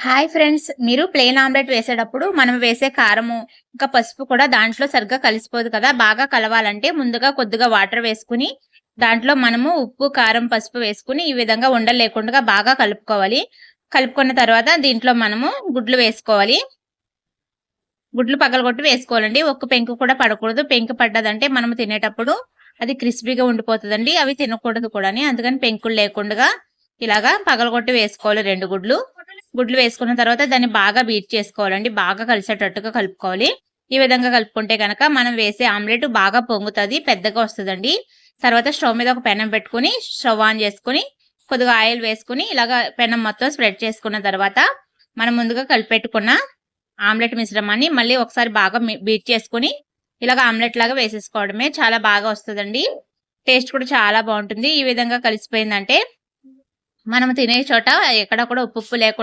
Hi friends. మీరు plain omelette వేసేటప్పుడు మనం వేసే కారము, ఇంకా పసుపు కూడా దాంట్లో సరిగ్గా కలిసిపోదు కదా! బాగా కలవాలంటే ముందుగా కొద్దిగా వాటర్ వేసుకొని, దాంట్లో మనము ఉప్పు, కారం, పసుపు వేసుకొని ఈ విధంగా ఉండలు లేకుండా బాగా కలుపుకోవాలి. కలుపుకున్న తర్వాత దీంట్లో మనము గుడ్లు వేసుకోవాలి. గుడ్లు పగలగొట్టి వేసుకోవాలండి. ఒక్క పెంకు కూడా పడకూడదు. పెంకు పడ్డదంటే మనము తినేటప్పుడు అది క్రిస్పీగా ఉండిపోతదండి. అవి తినకూడదు కూడాని. అందుకని పెంకులు లేకుండగా ఇలాగా పగలగొట్టి వేసుకోవాలి 2 గుడ్లు. గుడ్లు వేసుకున్న తర్వాత దాన్ని బాగా బీట్ చేసుకోవాలండి. బాగా కలిసేటట్టుగా కలుపుకోవాలి. ఈ విధంగా కలుపుకుంటే గనక మనం వేసే ఆమ్లెట్ బాగా పొంగుతది. పెద్దగా వస్తదండి. తర్వాత స్టవ్ మీద ఒక పెనం పెట్టుకొని, స్టవ్ ఆన్ చేసుకొని, కొద్దిగా ఆయిల్ వేసుకొని ఇలాగా పెనం మొత్తం స్ప్రెడ్ చేసుకున్న తర్వాత, మనం ముందుగా కలిపెట్టుకున్న ఆమ్లెట్ మిశ్రమాన్ని మళ్ళీ ఒకసారి బాగా బీట్ చేసుకొని, ఇలాగ ఆమ్లెట్ లాగా వేసేసుకోవడమే. చాలా బాగా వస్తదండి. టేస్ట్ కూడా చాలా బావుంటుంది. ఈ విధంగా కలిసిపోయిందంటే, మనం తినే చోట ఎక్కడ కూడా ఉప్పు లేకుండా